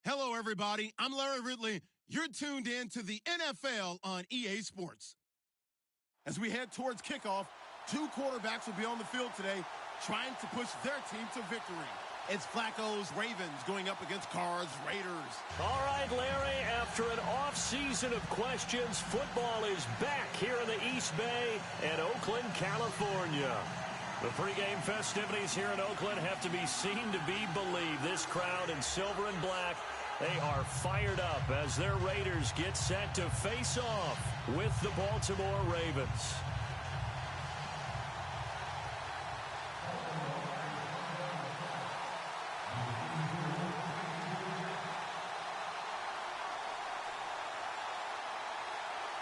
Hello, everybody. I'm Larry Ridley. You're tuned in to the NFL on EA Sports. As we head towards kickoff, two quarterbacks will be on the field today trying to push their team to victory. It's Flacco's Ravens going up against Carr's Raiders. All right, Larry, after an off-season of questions, football is back here in the East Bay and Oakland, California. The pregame festivities here in Oakland have to be seen to be believed. This crowd in silver and black, they are fired up as their Raiders get set to face off with the Baltimore Ravens.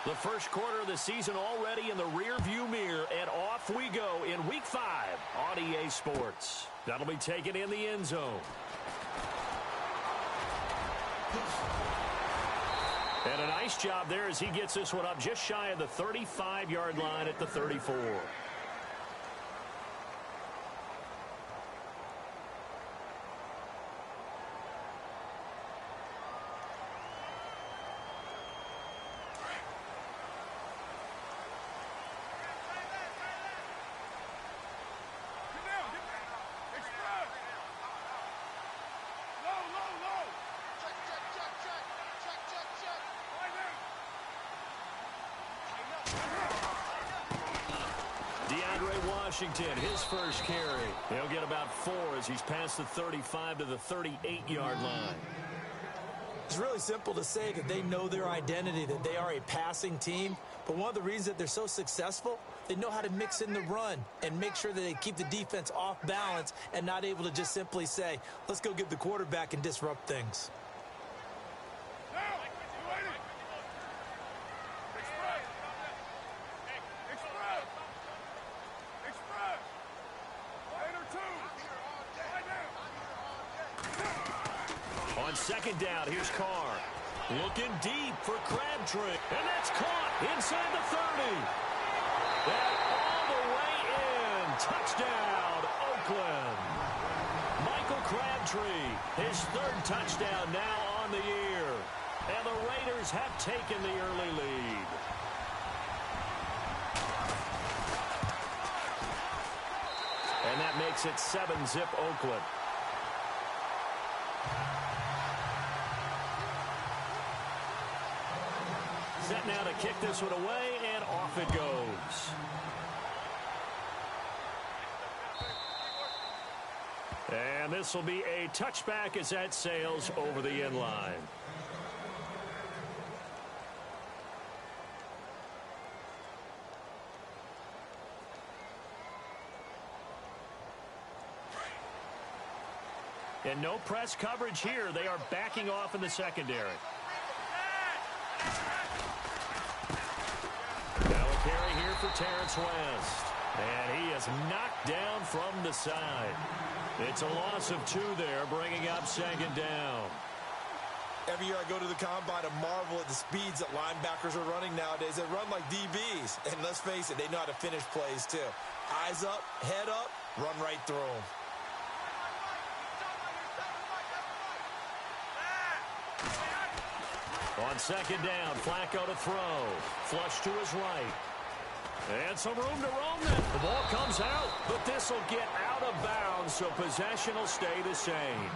The first quarter of the season already in the rearview mirror, and off we go in Week 5 on EA Sports. That'll be taken in the end zone. And a nice job there as he gets this one up just shy of the 35-yard line at the 34. Washington, his first carry. He'll get about 4 as he's past the 35 to the 38-yard line. It's really simple to say that they know their identity, that they are a passing team. But one of the reasons that they're so successful, they know how to mix in the run and make sure that they keep the defense off balance and not able to just simply say, let's go get the quarterback and disrupt things. Second down, here's Carr. Looking deep for Crabtree. And that's caught inside the 30. And all the way in. Touchdown, Oakland. Michael Crabtree, his third touchdown now on the year. And the Raiders have taken the early lead. And that makes it 7-zip Oakland. Set now to kick this one away, and off it goes. And this will be a touchback as that sails over the end line. And no press coverage here. They are backing off in the secondary. Carry here for Terrence West. And he is knocked down from the side. It's a loss of 2 there, bringing up second down. Every year I go to the combine and marvel at the speeds that linebackers are running nowadays. They run like DBs. And let's face it, they know how to finish plays too. Eyes up, head up, run right through them. On second down, Flacco to throw. Flush to his right. And some room to roam then. The ball comes out, but this will get out of bounds, so possession will stay the same.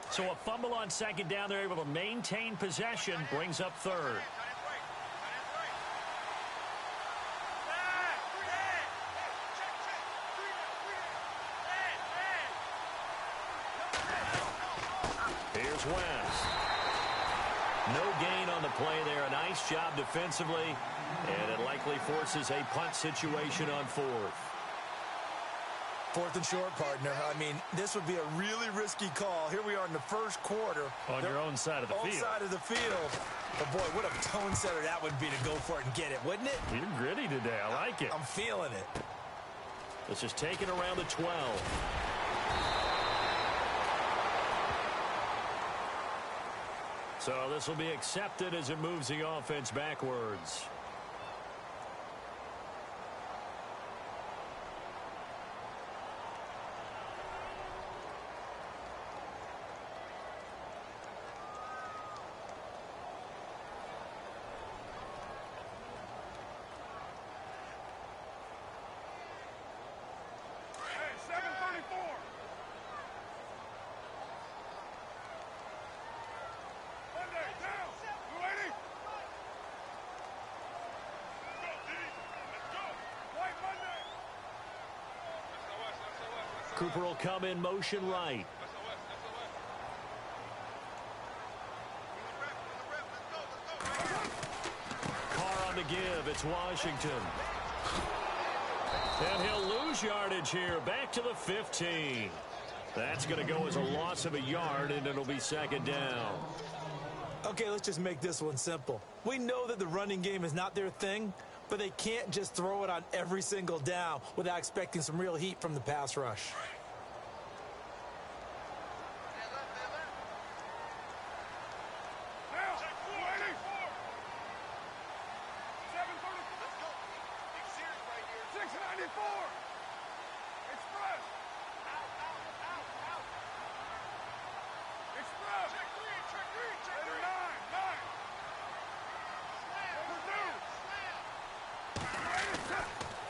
So a fumble on second down. They're able to maintain possession. Brings up third. Here's West. No gain on the play there. A nice job defensively. And it likely forces a punt situation on 4th. 4th and short, partner. I mean, this would be a really risky call. Here we are in the first quarter. On your own side of the field. On side of the field. But, boy, what a tone setter that would be to go for it and get it, wouldn't it? You're gritty today. I like it. I'm feeling it. This is taken around the 12. So this will be accepted as it moves the offense backwards. Cooper will come in motion right. Carr on the give. It's Washington. And he'll lose yardage here. Back to the 15. That's going to go as a loss of a yard, and it'll be second down. Okay, let's just make this one simple. We know that the running game is not their thing, but they can't just throw it on every single down without expecting some real heat from the pass rush.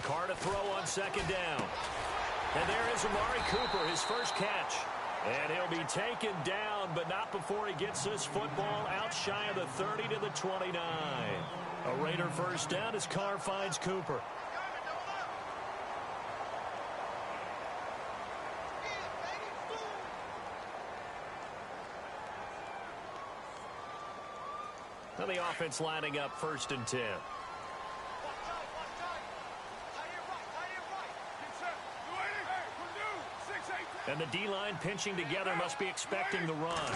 Carr to throw on second down. And there is Amari Cooper, his first catch. And he'll be taken down, but not before he gets this football out shy of the 30 to the 29. A Raider first down as Carr finds Cooper. And the offense lining up 1st and 10. And the D-line pinching together, must be expecting the run.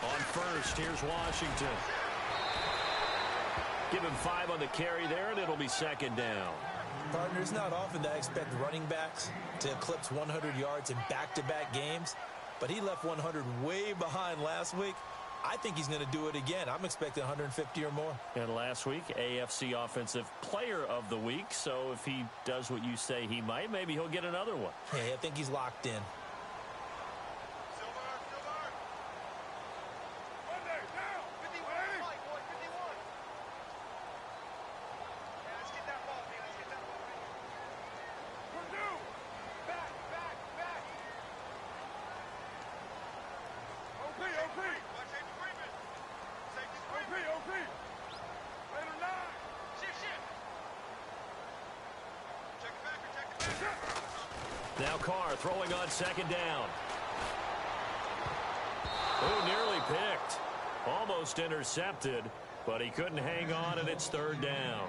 On first, here's Washington. Give him 5 on the carry there, and it'll be second down. Partner, it's not often that I expect running backs to eclipse 100 yards in back-to-back games, but he left 100 way behind last week. I think he's going to do it again. I'm expecting 150 or more. And last week, AFC Offensive Player of the Week. So if he does what you say he might, maybe he'll get another one. Hey, I think he's locked in. Now Carr throwing on second down. Oh, nearly picked. Almost intercepted, but he couldn't hang on, and it's third down.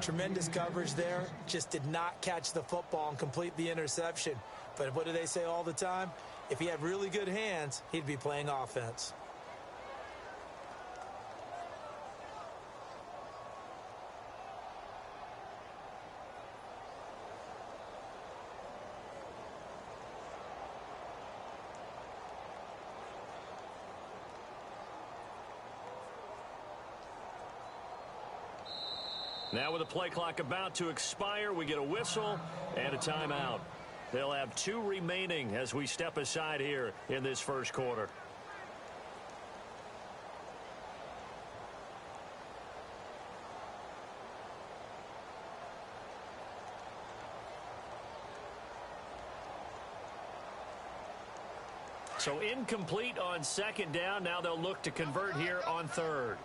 Tremendous coverage there. Just did not catch the football and complete the interception. But what do they say all the time? If he had really good hands, he'd be playing offense. Now with the play clock about to expire, we get a whistle and a timeout. They'll have 2 remaining as we step aside here in this first quarter. So incomplete on second down. Now they'll look to convert here on third.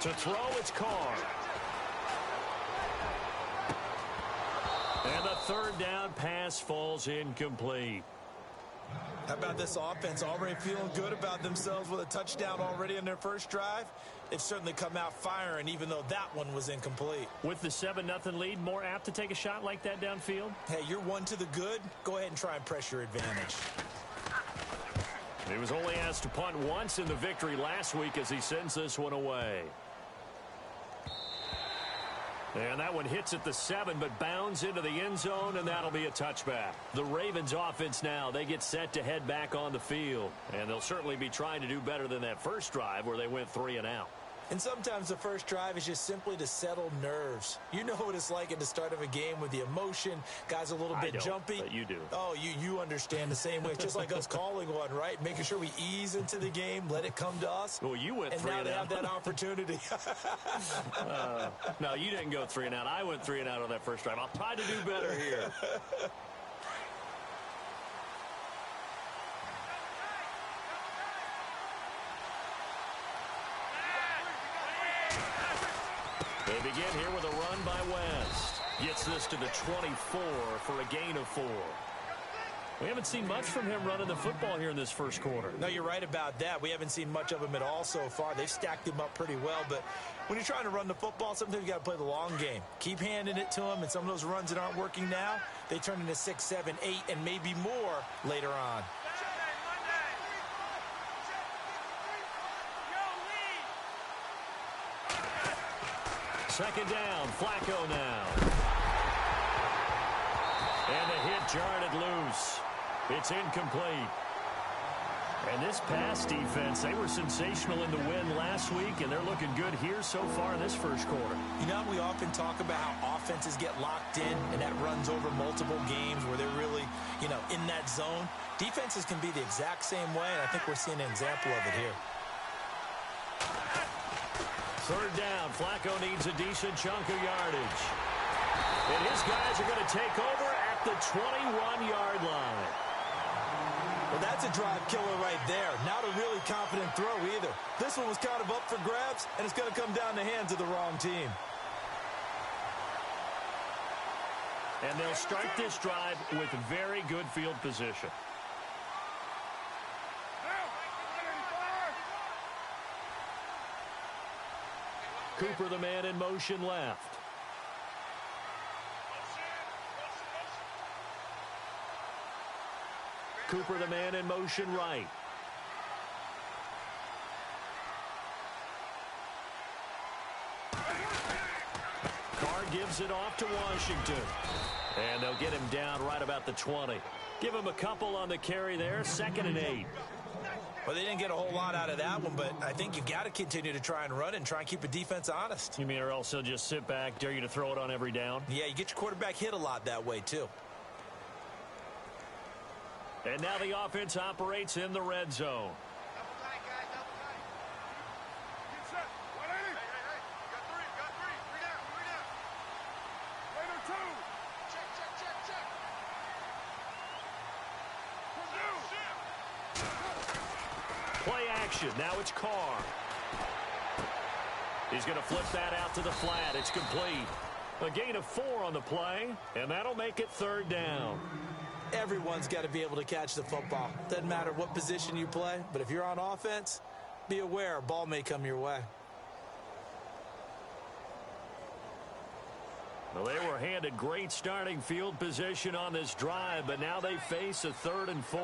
To throw, it's Carr. And the third down pass falls incomplete. How about this offense already feeling good about themselves with a touchdown already in their first drive? They've certainly come out firing, even though that one was incomplete. With the 7-0 lead, more apt to take a shot like that downfield? Hey, you're one to the good. Go ahead and try and press your advantage. He was only asked to punt once in the victory last week as he sends this one away. And that one hits at the 7, but bounds into the end zone, and that'll be a touchback. The Ravens offense now, they get set to head back on the field. And they'll certainly be trying to do better than that first drive where they went 3 and out. And sometimes the first drive is just simply to settle nerves. You know what it's like at the start of a game with the emotion. Guys a little bit jumpy. But you do. Oh, you understand the same way. It's just like us calling one, right? Making sure we ease into the game, let it come to us. Well, you went 3 and out. And now they have that opportunity. No, you didn't go 3 and out. I went 3 and out on that first drive. I'll try to do better here. They begin here with a run by West. Gets this to the 24 for a gain of 4. We haven't seen much from him running the football here in this first quarter. No, you're right about that. We haven't seen much of him at all so far. They've stacked him up pretty well, but when you're trying to run the football, sometimes you got to play the long game. Keep handing it to him, and some of those runs that aren't working now, they turn into 6, 7, 8, and maybe more later on. Second down, Flacco now. And the hit jarred it loose. It's incomplete. And this pass defense, they were sensational in the win last week, and they're looking good here so far in this first quarter. You know, we often talk about how offenses get locked in, and that runs over multiple games where they're really, in that zone. Defenses can be the exact same way, and I think we're seeing an example of it here. Third down, Flacco needs a decent chunk of yardage. And his guys are going to take over at the 21-yard line. Well, that's a drive killer right there. Not a really confident throw either. This one was kind of up for grabs, and it's going to come down the hands of the wrong team. And they'll start this drive with very good field position. Cooper, the man in motion left. Cooper, the man in motion right. Carr gives it off to Washington. And they'll get him down right about the 20. Give him a couple on the carry there. 2nd and 8. Well, they didn't get a whole lot out of that one, but I think you've got to continue to try and run it and try and keep the defense honest. You mean or else they'll just sit back, dare you to throw it on every down? Yeah, you get your quarterback hit a lot that way, too. And now the offense operates in the red zone. Play action. Now it's Carr. He's going to flip that out to the flat. It's complete. A gain of 4 on the play, and that'll make it 3rd down. Everyone's got to be able to catch the football. Doesn't matter what position you play, but if you're on offense, be aware a ball may come your way. Well, they were handed great starting field position on this drive, but now they face a 3rd and 4.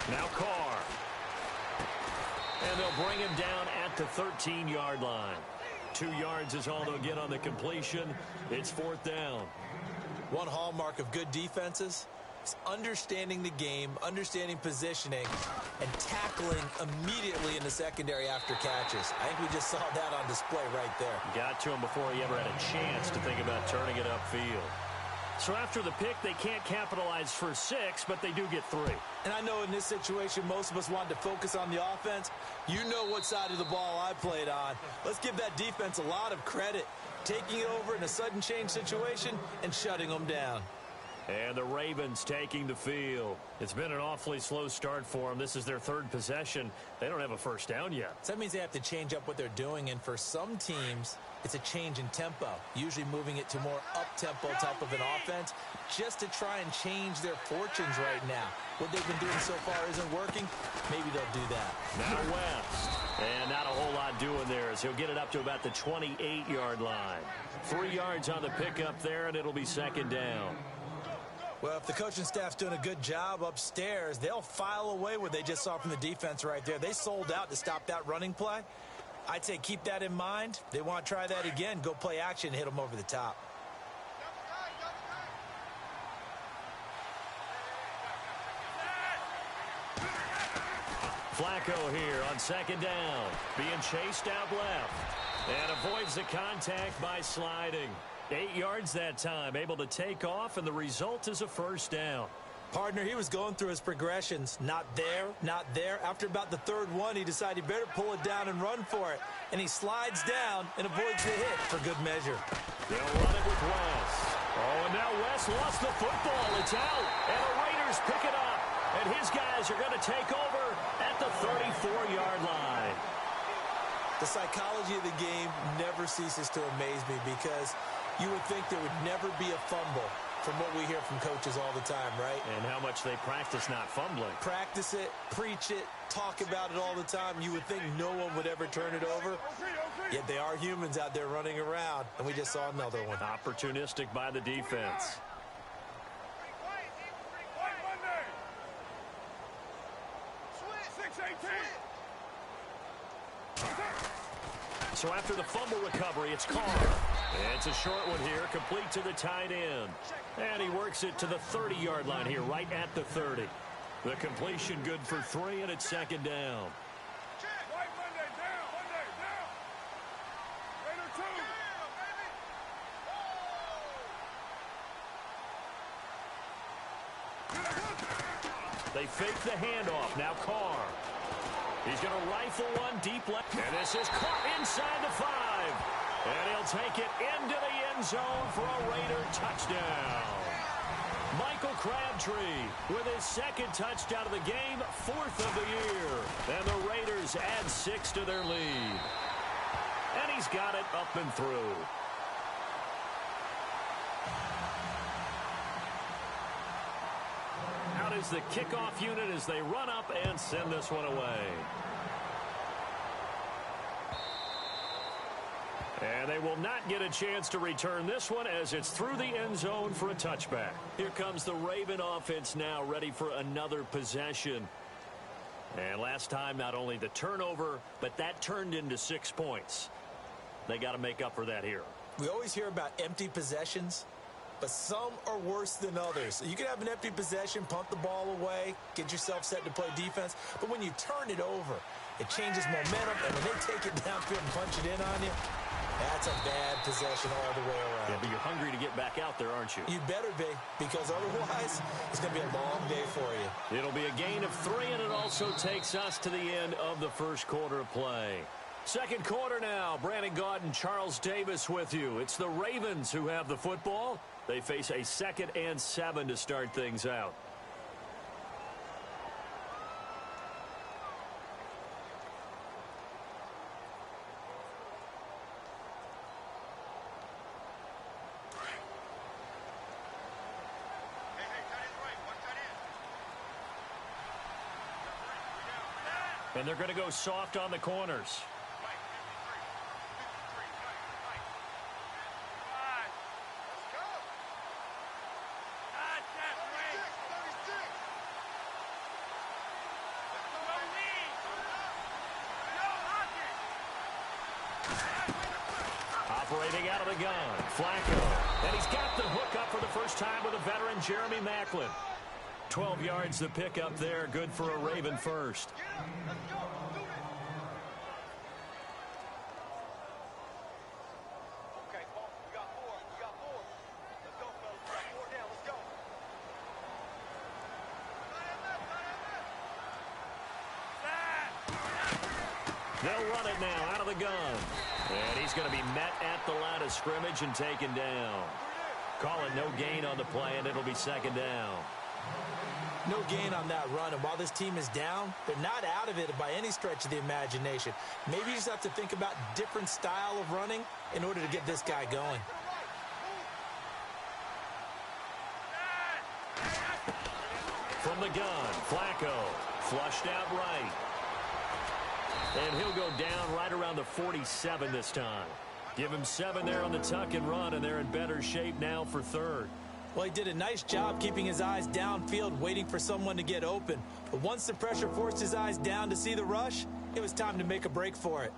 Now Carr. And they'll bring him down at the 13-yard line. 2 yards is all they'll get on the completion. It's 4th down. One hallmark of good defenses is understanding the game, understanding positioning, and tackling immediately in the secondary after catches. I think we just saw that on display right there. Got to him before he ever had a chance to think about turning it upfield. So after the pick, they can't capitalize for 6, but they do get 3. And I know in this situation, most of us wanted to focus on the offense. You know what side of the ball I played on. Let's give that defense a lot of credit, taking it over in a sudden change situation and shutting them down. And the Ravens taking the field. It's been an awfully slow start for them. This is their third possession. They don't have a first down yet. So that means they have to change up what they're doing, and for some teams, it's a change in tempo, usually moving it to more up-tempo type of an offense just to try and change their fortunes right now. What they've been doing so far isn't working. Maybe they'll do that. Now West. And not a whole lot doing there as he'll get it up to about the 28-yard line. 3 yards on the pickup there, and it'll be second down. Well, if the coaching staff's doing a good job upstairs, they'll file away what they just saw from the defense right there. They sold out to stop that running play. I'd say keep that in mind. They want to try that again. Go play action, hit them over the top. Flacco here on second down. Being chased out left. And avoids the contact by sliding. 8 yards that time, able to take off, and the result is a first down. Partner, he was going through his progressions. Not there, not there. After about the third one, he decided he better pull it down and run for it. And he slides down and avoids the hit for good measure. They'll run it with West. Oh, and now West lost the football. It's out. And the Raiders pick it up. And his guys are going to take over at the 34-yard line. The psychology of the game never ceases to amaze me because you would think there would never be a fumble from what we hear from coaches all the time, right? And how much they practice not fumbling. Practice it, preach it, talk about it all the time. You would think no one would ever turn it over. Yet they are humans out there running around, and we just saw another one. Opportunistic by the defense. So after the fumble recovery, it's Carr. It's a short one here, complete to the tight end. And he works it to the 30-yard line here, right at the 30. The completion good for 3, and it's second down. They fake the handoff. Now Carr. He's going to rifle one deep left. And this is caught inside the 5. And he'll take it into the end zone for a Raider touchdown. Michael Crabtree with his second touchdown of the game, 4th of the year. And the Raiders add 6 to their lead. And he's got it up and through. Out is the kickoff unit as they run up and send this one away. And they will not get a chance to return this one as it's through the end zone for a touchback. Here comes the Raven offense now, ready for another possession. And last time, not only the turnover, but that turned into 6 points. They got to make up for that here. We always hear about empty possessions, but some are worse than others. You can have an empty possession, punt the ball away, get yourself set to play defense, but when you turn it over, it changes momentum, and when they take it downfield and punch it in on you, that's a bad possession all the way around. Yeah, but you're hungry to get back out there, aren't you? You better be, because otherwise, it's going to be a long day for you. It'll be a gain of 3, and it also takes us to the end of the first quarter of play. Second quarter now. Brandon Gaud and Charles Davis with you. It's the Ravens who have the football. They face a 2nd and 7 to start things out. And they're going to go soft on the corners. Operating out of the gun, Flacco. And he's got the hook up for the first time with a veteran, Jeremy Maclin. 12 yards to pick up there, good for a Raven first. They'll run it now out of the gun. And he's going to be met at the line of scrimmage and taken down. Calling no gain on the play, and it'll be second down. No gain on that run, and while this team is down, they're not out of it by any stretch of the imagination. Maybe you just have to think about different style of running in order to get this guy going. From the gun, Flacco, flushed out right. And he'll go down right around the 47 this time. Give him 7 there on the tuck and run, and they're in better shape now for third. Well, he did a nice job keeping his eyes downfield, waiting for someone to get open. But once the pressure forced his eyes down to see the rush, it was time to make a break for it.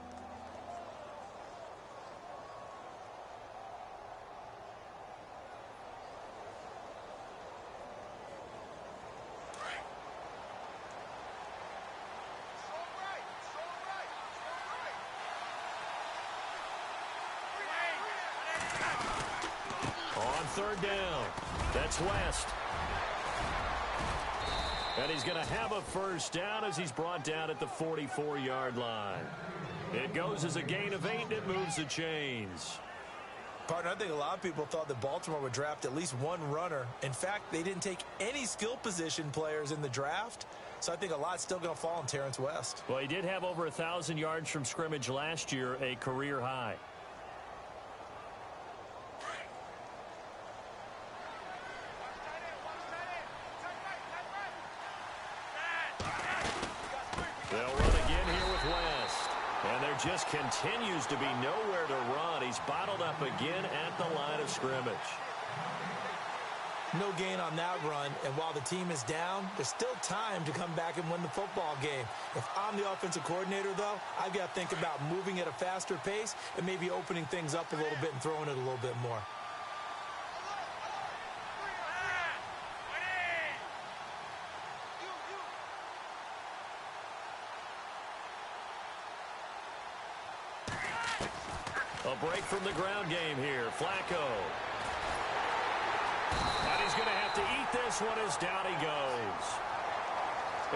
On third down, that's West. And he's going to have a first down as he's brought down at the 44-yard line. It goes as a gain of 8, and it moves the chains. Partner, I think a lot of people thought that Baltimore would draft at least one runner. In fact, they didn't take any skill position players in the draft. So I think a lot's still going to fall on Terrence West. Well, he did have over 1,000 yards from scrimmage last year, a career high. They'll run again here with West. And there just continues to be nowhere to run. He's bottled up again at the line of scrimmage. No gain on that run, and while the team is down, there's still time to come back and win the football game. If I'm the offensive coordinator, though, I've got to think about moving at a faster pace and maybe opening things up a little bit and throwing it a little bit more. A break from the ground game here. Flacco. And he's going to have to eat this one as down he goes.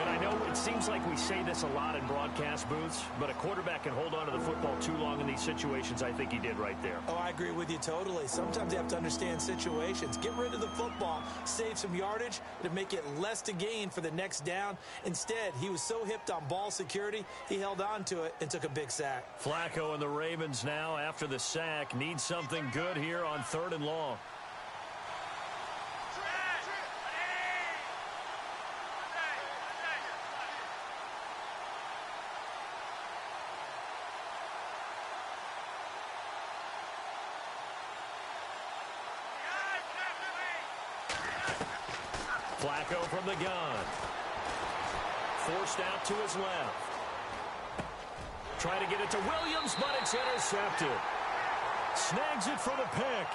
And I know it seems like we say this a lot in broadcast booths, but a quarterback can hold on to the football too long in these situations. I think he did right there. Oh, I agree with you totally. Sometimes you have to understand situations. Get rid of the football, save some yardage to make it less to gain for the next down. Instead, he was so hipped on ball security, he held on to it and took a big sack. Flacco and the Ravens now, after the sack, need something good here on 3rd and long. Flacco from the gun. Forced out to his left. Trying to get it to Williams, but it's intercepted. Snags it for the pick.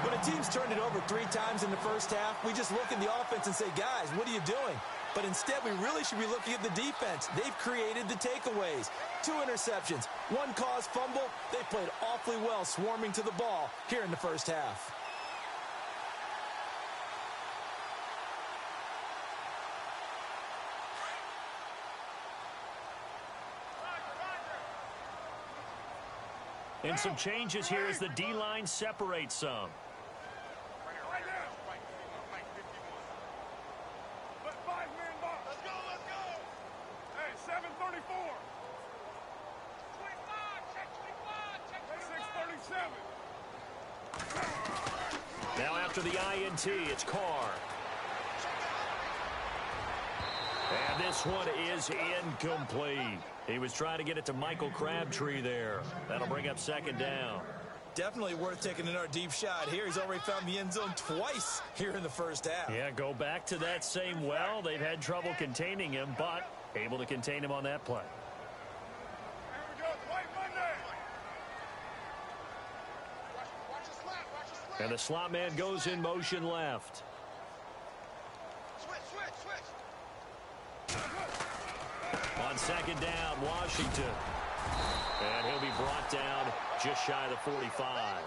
When a team's turned it over 3 times in the first half, we just look at the offense and say, guys, what are you doing? But instead, we really should be looking at the defense. They've created the takeaways. 2 interceptions, 1 caused fumble. They played awfully well swarming to the ball here in the first half. And some changes here as the D-line separates some. Now after the INT, it's Carr. And this one is incomplete. He was trying to get it to Michael Crabtree there. That'll bring up 2nd down. Definitely worth taking in our deep shot here. He's already found the end zone twice here in the first half. Yeah, go back to that same well. They've had trouble containing him, but able to contain him on that play. And the slot man goes in motion left. On 2nd down, Washington. And he'll be brought down just shy of the 45.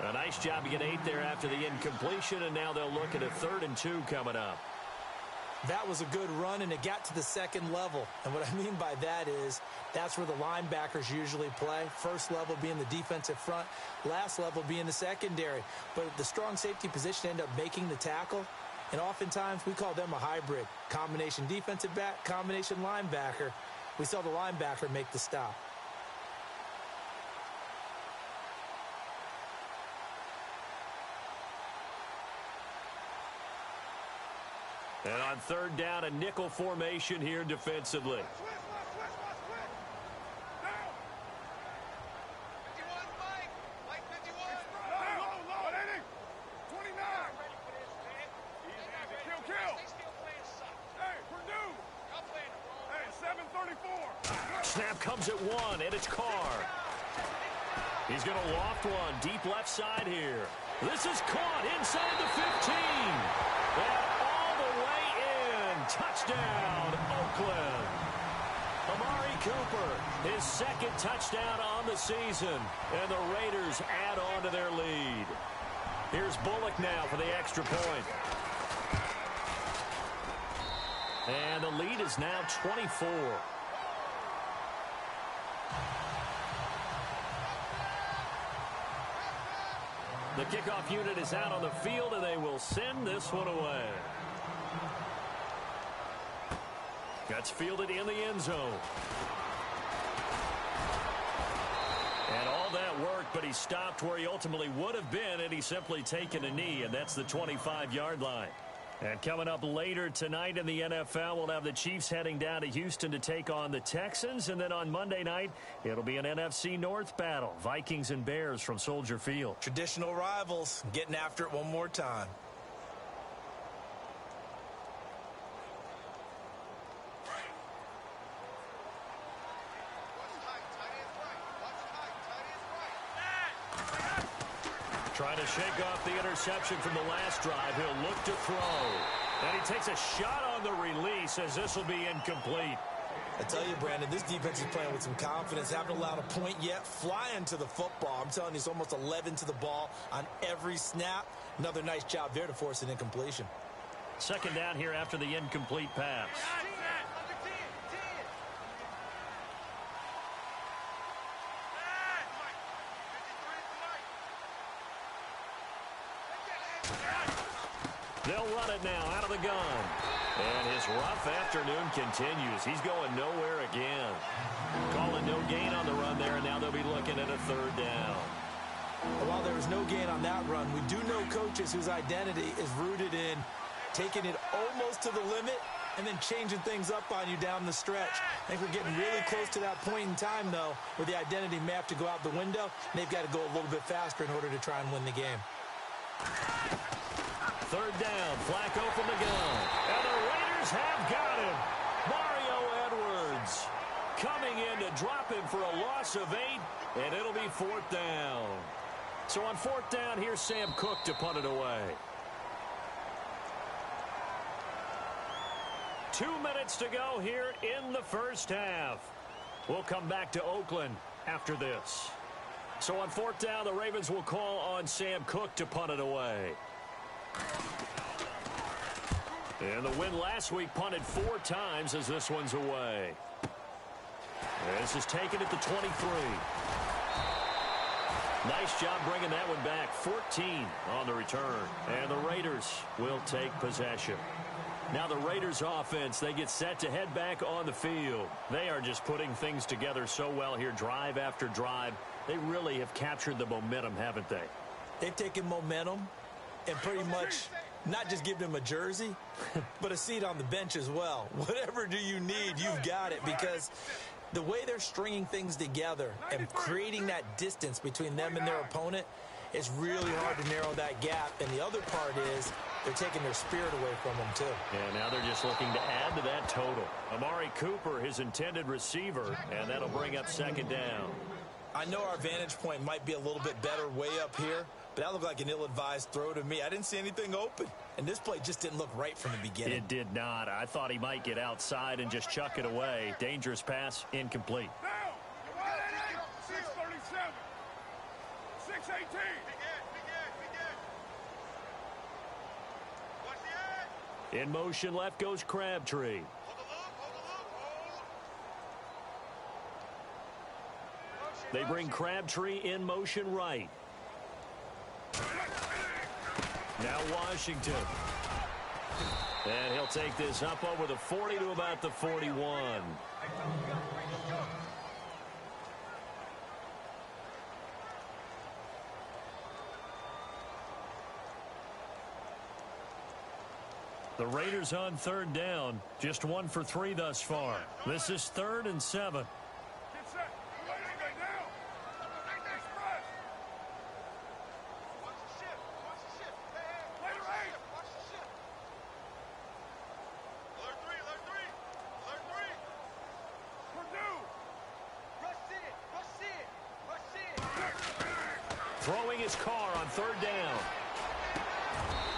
A nice job to get 8 there after the incompletion, and now they'll look at a 3rd and 2 coming up. That was a good run, and it got to the second level. And what I mean by that is that's where the linebackers usually play. First level being the defensive front, last level being the secondary. But the strong safety position ended up making the tackle, and oftentimes we call them a hybrid. Combination defensive back, combination linebacker. We saw the linebacker make the stop. And on third down, a nickel formation here defensively. Snap comes at one, and it's Carr. He's going to loft one deep left side here. This is caught inside the 15. And all the way in. Touchdown, Oakland. Amari Cooper, his second touchdown on the season. And the Raiders add on to their lead. Here's Bullock now for the extra point. And the lead is now 24. The kickoff unit is out on the field, and they will send this one away. That's fielded in the end zone. And all that worked, but he stopped where he ultimately would have been, and he's simply taken a knee, and that's the 25-yard line. And coming up later tonight in the NFL, we'll have the Chiefs heading down to Houston to take on the Texans. And then on Monday night, it'll be an NFC North battle. Vikings and Bears from Soldier Field. Traditional rivals getting after it one more time. Trying to shake off the interception from the last drive. He'll look to throw. And he takes a shot on the release as this will be incomplete. I tell you, Brandon, this defense is playing with some confidence. Haven't allowed a point yet. Flying to the football. I'm telling you, it's almost 11 to the ball on every snap. Another nice job there to force an incompletion. Second down here after the incomplete pass. They'll run it now out of the gun. And his rough afternoon continues. He's going nowhere again. Calling no gain on the run there, and now they'll be looking at a third down. While there was no gain on that run, we do know coaches whose identity is rooted in taking it almost to the limit and then changing things up on you down the stretch. I think we're getting really close to that point in time, though, where the identity may have to go out the window, and they've got to go a little bit faster in order to try and win the game. Third down, Flacco from the gun. And the Raiders have got him. Mario Edwards coming in to drop him for a loss of 8, and it'll be fourth down. So on fourth down, here's Sam Cook to punt it away. 2 minutes to go here in the first half. We'll come back to Oakland after this. So on fourth down, the Ravens will call on Sam Cook to punt it away. And the win last week punted 4 times as this one's away. This is taken at the 23. Nice job bringing that one back. 14 on the return. And the Raiders will take possession. Now the Raiders offense, they get set to head back on the field. They are just putting things together so well here, drive after drive. They really have captured the momentum, haven't they? They've taken momentum and pretty much not just give them a jersey, but a seat on the bench as well. Whatever do you need, you've got it, because the way they're stringing things together and creating that distance between them and their opponent, it's really hard to narrow that gap. And the other part is they're taking their spirit away from them, too. Yeah, now they're just looking to add to that total. Amari Cooper, his intended receiver, and that'll bring up second down. I know our vantage point might be a little bit better way up here, but that looked like an ill-advised throw to me. I didn't see anything open, and this play just didn't look right from the beginning. It did not. I thought he might get outside and just chuck it away. Dangerous pass, incomplete. 637. 618. In motion left goes Crabtree. They bring Crabtree in motion right. Now Washington. And he'll take this up over the 40 to about the 41. The Raiders on third down. Just 1 for 3 thus far. This is 3rd and 7. Throwing his car on third down.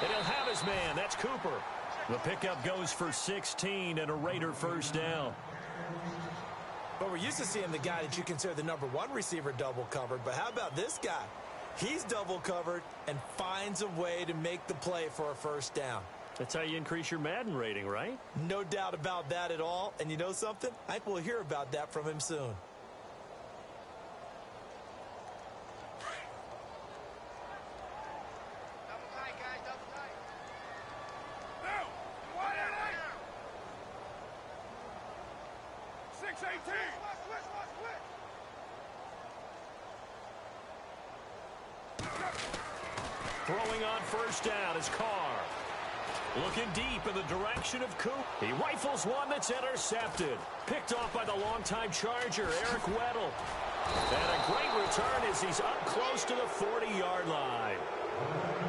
And he'll have his man. That's Cooper. The pickup goes for 16 and a Raider first down. But we're used to seeing the guy that you consider the number 1 receiver double covered. But how about this guy? He's double covered and finds a way to make the play for a first down. That's how you increase your Madden rating, right? No doubt about that at all. And you know something? I think we'll hear about that from him soon. Throwing on first down is Carr. Looking deep in the direction of Coop. He rifles one that's intercepted. Picked off by the longtime Charger, Eric Weddle. And a great return as he's up close to the 40-yard line.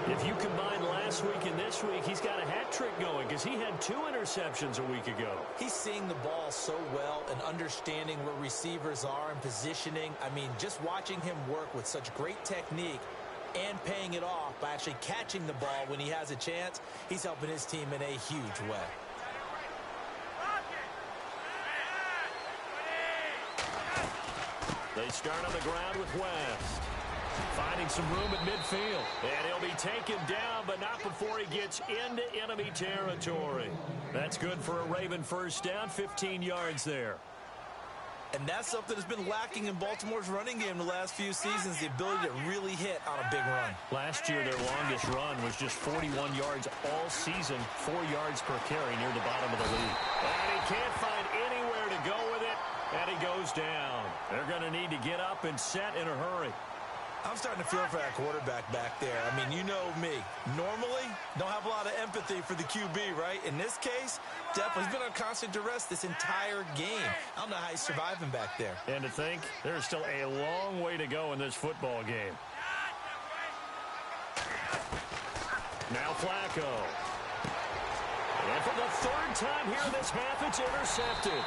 If you combine last week and this week, he's got a hat trick going because he had 2 interceptions a week ago. He's seeing the ball so well and understanding where receivers are and positioning. I mean, just watching him work with such great technique and paying it off by actually catching the ball when he has a chance, he's helping his team in a huge way. They start on the ground with West. Finding some room at midfield. And he'll be taken down, but not before he gets into enemy territory. That's good for a Raven first down, 15 yards there. And that's something that's been lacking in Baltimore's running game the last few seasons, the ability to really hit on a big run. Last year, their longest run was just 41 yards all season, 4 yards per carry near the bottom of the league. And he can't find anywhere to go with it, and he goes down. They're going to need to get up and set in a hurry. I'm starting to feel for that quarterback back there. I mean, you know me. Normally, don't have a lot of empathy for the QB, right? In this case, definitely he's been on constant duress this entire game. I don't know how he's surviving back there. And to think, there's still a long way to go in this football game. Now Flacco. And for the 3rd time here in this half, it's intercepted.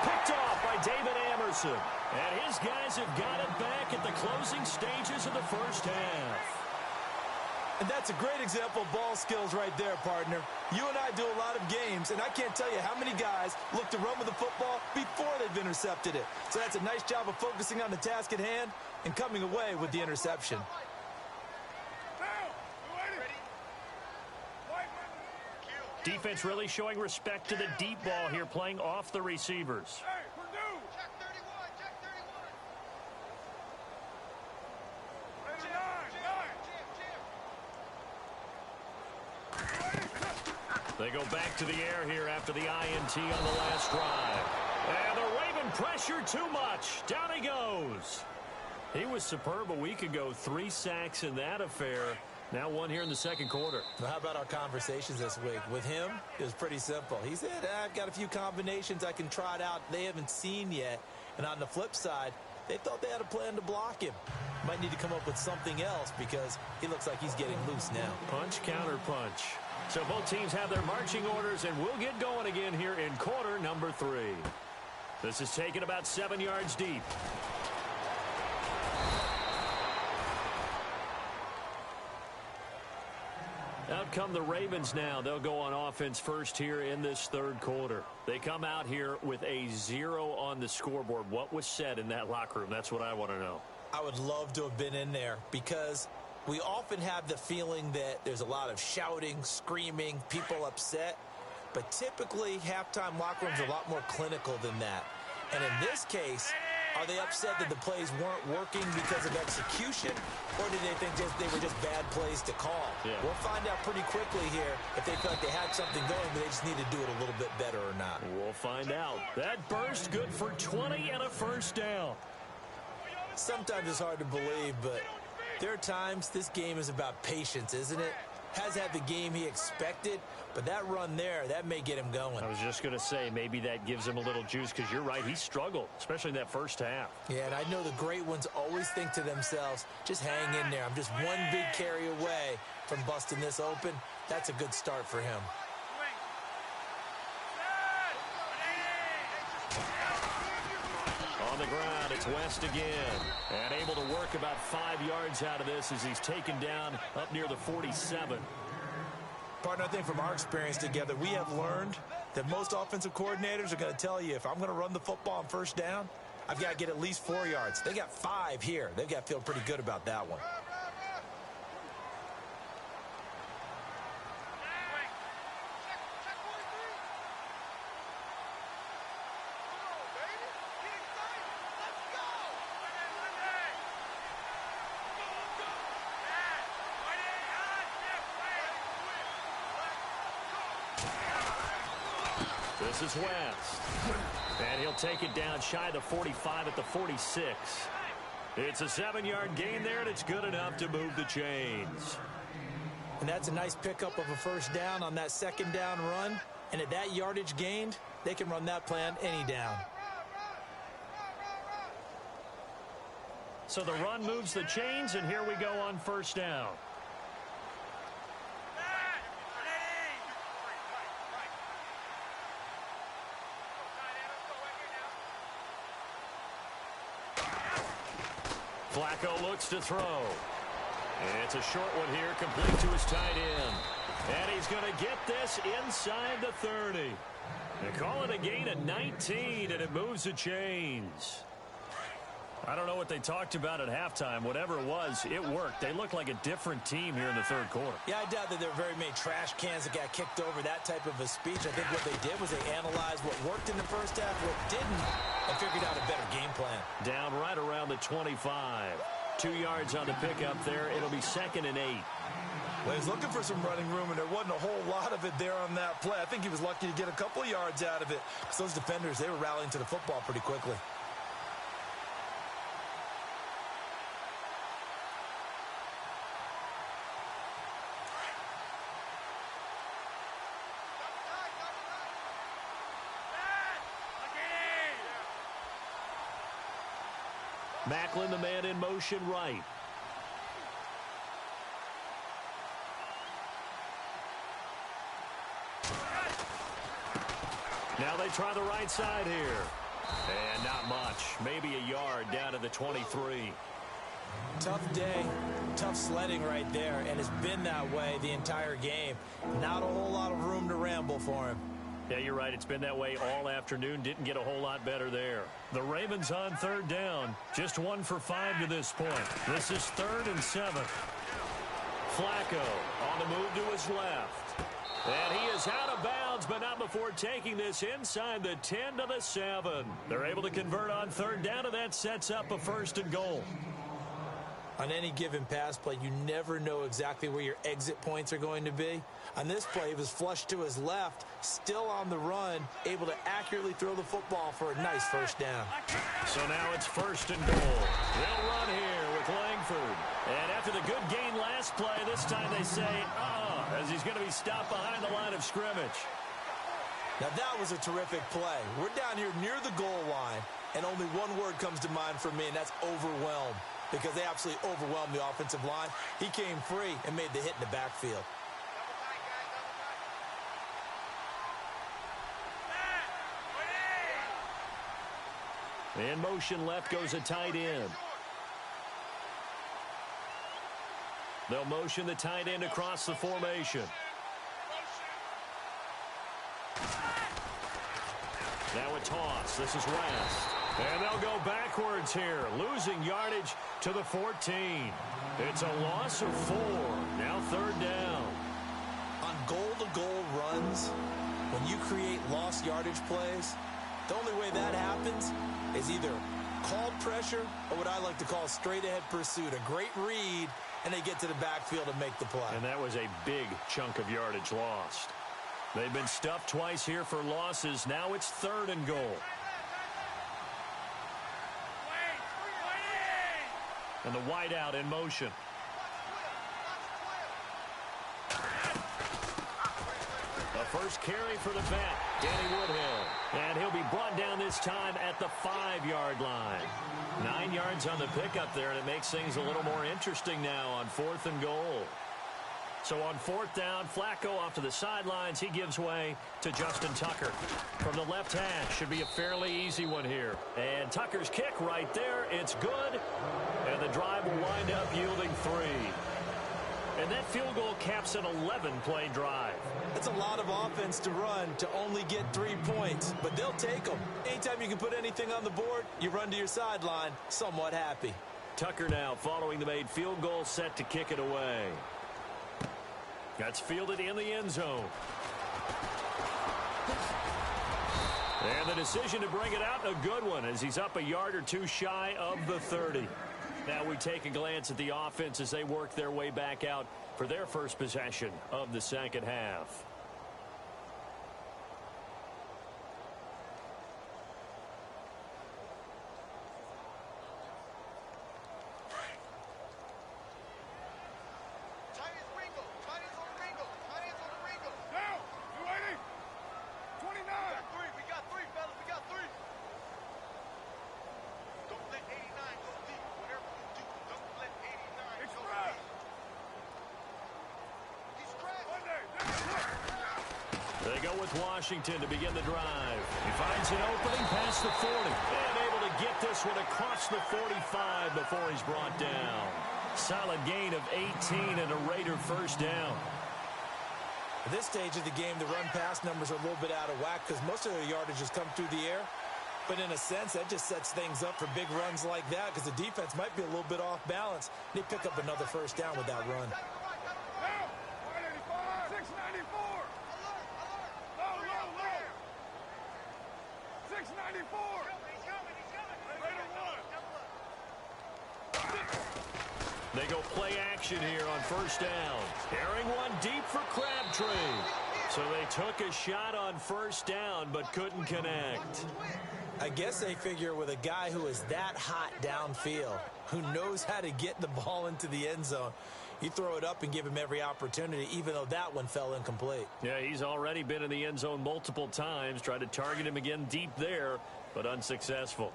Picked off by David Amerson. And his guys have got it back at the closing stages of the first half. And that's a great example of ball skills right there, partner. You and I do a lot of games, and I can't tell you how many guys look to run with the football before they've intercepted it. So that's a nice job of focusing on the task at hand and coming away with the interception. Defense really showing respect to the deep ball here, playing off the receivers. They go back to the air here after the INT on the last drive. And the Raven pressure too much. Down he goes. He was superb a week ago. 3 sacks in that affair. Now 1 here in the second quarter. Well, how about our conversations this week? With him, it was pretty simple. He said, I've got a few combinations I can trot out they haven't seen yet. And on the flip side, they thought they had a plan to block him. Might need to come up with something else because he looks like he's getting loose now. Punch, counter punch. So both teams have their marching orders, and we'll get going again here in quarter number 3. This is taken about 7 yards deep. Out come the Ravens now. They'll go on offense first here in this third quarter. They come out here with a 0 on the scoreboard. What was said in that locker room? That's what I want to know. I would love to have been in there because We often have the feeling that there's a lot of shouting, screaming, people upset. But typically, halftime locker rooms are a lot more clinical than that. And in this case, are they upset that the plays weren't working because of execution, or did they think they were just bad plays to call? Yeah. We'll find out pretty quickly here if they feel like they had something going, but they just need to do it a little bit better or not. We'll find out. That burst good for 20 and a first down. Sometimes it's hard to believe, but there are times this game is about patience, isn't it? Has had the game he expected, but that run there, that may get him going. I was just going to say, maybe that gives him a little juice, because you're right, he struggled, especially in that first half. Yeah, and I know the great ones always think to themselves, just hang in there. I'm just one big carry away from busting this open. That's a good start for him. On the ground, it's West again. And able to work about 5 yards out of this as he's taken down up near the 47. Partner, I think from our experience together, we have learned that most offensive coordinators are going to tell you, if I'm going to run the football on first down, I've got to get at least 4 yards. They got 5 here. They've got to feel pretty good about that one. This is West. And he'll take it down shy of the 45 at the 46. It's a 7-yard gain there, and it's good enough to move the chains. And that's a nice pickup of a first down on that second down run. And at that yardage gained, they can run that plan any down. So the run moves the chains, and here we go on first down. Flacco looks to throw. It's a short one here, complete to his tight end. And he's going to get this inside the 30. They call it a gain of 19, and it moves the chains. I don't know what they talked about at halftime. Whatever it was, it worked. They look like a different team here in the third quarter. Yeah, I doubt that there are very many trash cans that got kicked over, that type of a speech. I think what they did was they analyzed what worked in the first half, what didn't, and figured out a better game plan. Down right around the 25. 2 yards on the pickup there. It'll be 2nd and 8. Well, he's looking for some running room, and there wasn't a whole lot of it there on that play. I think he was lucky to get a couple yards out of it, because those defenders, they were rallying to the football pretty quickly. Macklin, the man in motion right. Now they try the right side here. And not much. Maybe a yard down to the 23. Tough day, tough sledding right there, and it's been that way the entire game. Not a whole lot of room to ramble for him. Yeah, you're right. It's been that way all afternoon. Didn't get a whole lot better there. The Ravens on third down. Just 1 for 5 to this point. This is 3rd and 7. Flacco on the move to his left. And he is out of bounds, but not before taking this inside the 10 to the 7. They're able to convert on third down, and that sets up a 1st and goal. On any given pass play, you never know exactly where your exit points are going to be. On this play, he was flushed to his left, still on the run, able to accurately throw the football for a nice first down. So now it's 1st and goal. They'll run here with Langford. And after the good gain last play, this time they say, as he's going to be stopped behind the line of scrimmage. Now that was a terrific play. We're down here near the goal line, and only one word comes to mind for me, and that's overwhelmed, because they absolutely overwhelmed the offensive line. He came free and made the hit in the backfield. In motion left goes a tight end. They'll motion the tight end across the formation. Now a toss. This is West. And they'll go backwards here, losing yardage to the 14. It's a loss of 4. Now 3rd down. On goal-to-goal runs, when you create lost yardage plays, the only way that happens is either called pressure or what I like to call straight-ahead pursuit. A great read, and they get to the backfield and make the play. And that was a big chunk of yardage lost. They've been stuffed twice here for losses. Now it's 3rd and goal. And the wideout in motion. The first carry for the vet, Danny Woodhill. And he'll be brought down this time at the 5-yard line. 9 yards on the pickup there, and it makes things a little more interesting now on 4th and goal. So on 4th down, Flacco off to the sidelines. He gives way to Justin Tucker. From the left hash, should be a fairly easy one here. And Tucker's kick right there. It's good. And the drive will wind up yielding 3. And that field goal caps an 11-play drive. That's a lot of offense to run to only get 3 points, but they'll take them. Anytime you can put anything on the board, you run to your sideline somewhat happy. Tucker now following the made field goal, set to kick it away. That's fielded in the end zone. And the decision to bring it out, a good one, as he's up a yard or 2 shy of the 30. Now we take a glance at the offense as they work their way back out for their first possession of the 2nd half. They go with Washington to begin the drive. He finds an opening past the 40. And able to get this one across the 45 before he's brought down. Solid gain of 18 and a Raider first down. At this stage of the game, the run-pass numbers are a little bit out of whack because most of their yardage has come through the air. But in a sense, that just sets things up for big runs like that because the defense might be a little bit off balance. They pick up another first down with that run. 694. They go play action here on first down. Airing one deep for Crabtree. So they took a shot on first down but couldn't connect. I guess they figure with a guy who is that hot downfield, who knows how to get the ball into the end zone, you throw it up and give him every opportunity, even though that one fell incomplete. Yeah, he's already been in the end zone multiple times. Tried to target him again deep there, but unsuccessful.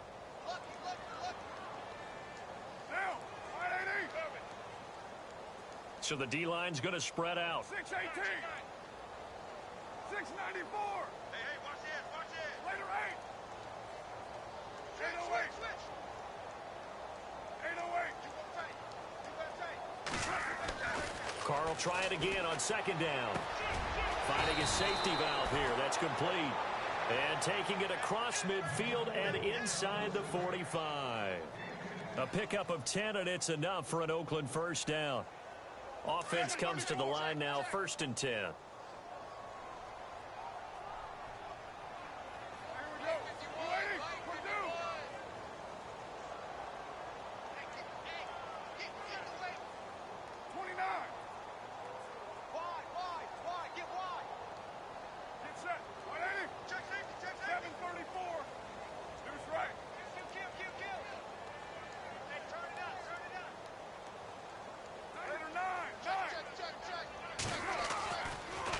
So the D-line's going to spread out. 618. 694. Hey, watch it. Later 8. 808. 808. Carl try it again on second down. Finding a safety valve here. That's complete. And taking it across midfield and inside the 45. A pickup of 10, and it's enough for an Oakland first down. Offense comes to the line now, 1st and 10.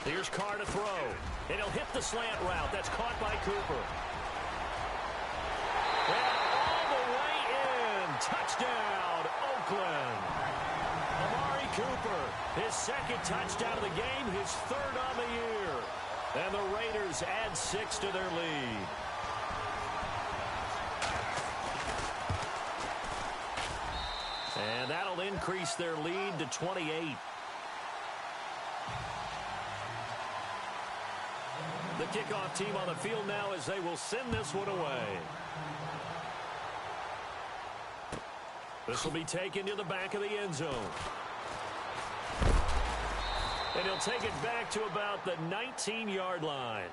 Here's Carr to throw. And he'll hit the slant route. That's caught by Cooper. And all the way in. Touchdown, Oakland. Amari Cooper, his 2nd touchdown of the game, his 3rd on the year. And the Raiders add 6 to their lead. And that'll increase their lead to 28. The kickoff team on the field now as they will send this one away. This will be taken to the back of the end zone. And he'll take it back to about the 19-yard line.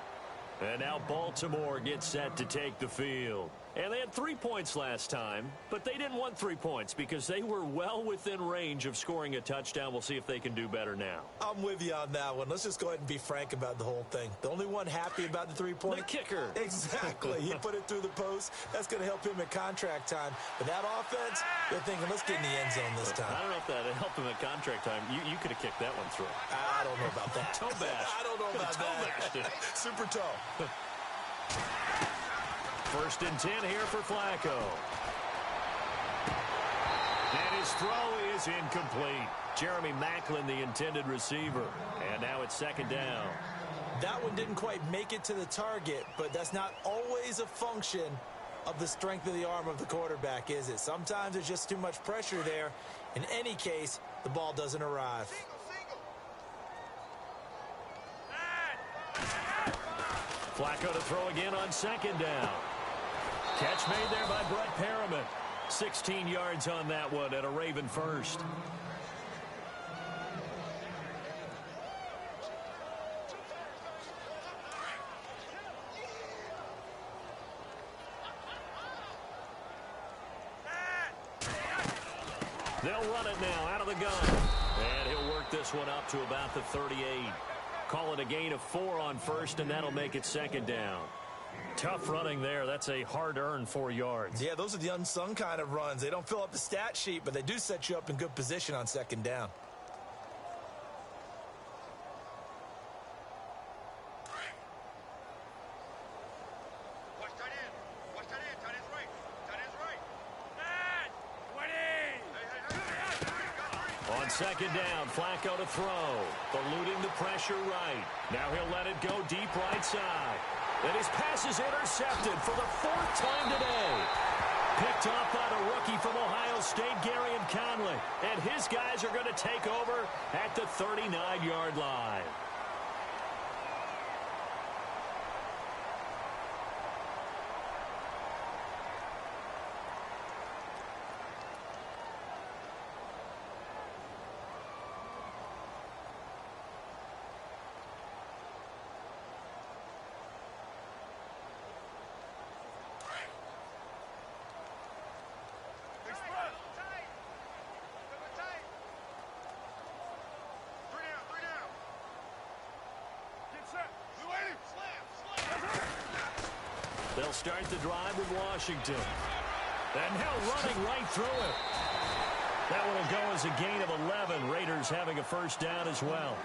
And now Baltimore gets set to take the field. And they had 3 points last time, but they didn't want 3 points because they were well within range of scoring a touchdown. We'll see if they can do better now. I'm with you on that one. Let's just go ahead and be frank about the whole thing. The only one happy about the 3-point? The kicker. Exactly. He put it through the post. That's going to help him at contract time. But that offense, they're thinking, let's get in the end zone this time. I don't know if that helped him at contract time. You could have kicked that one through. I don't know about that. Toe bash. I don't know about that. Super toe. First and 10 here for Flacco. And his throw is incomplete. Jeremy Maclin, the intended receiver. And now it's second down. That one didn't quite make it to the target, but that's not always a function of the strength of the arm of the quarterback, is it? Sometimes there's just too much pressure there. In any case, the ball doesn't arrive. Flacco to throw again on second down. Catch made there by Brett Perriman. 16 yards on that one at a Raven first. They'll run it now out of the gun. And he'll work this one up to about the 38. Call it a gain of 4 on first, and that'll make it second down. Tough running there. That's a hard-earned 4 yards. Yeah, those are the unsung kind of runs. They don't fill up the stat sheet, but they do set you up in good position on second down. Watch tight end. Watch tight end. Tight end's right. Tight end's right. On second down, Flacco to throw. Eluding the pressure right. Now he'll let it go deep right side. And his pass is intercepted for the 4th time today. Picked off by the rookie from Ohio State, Garyon Conley. And his guys are going to take over at the 39-yard line. They'll start the drive with Washington. And now running right through it. That one will go as a gain of 11. Raiders having a first down as well.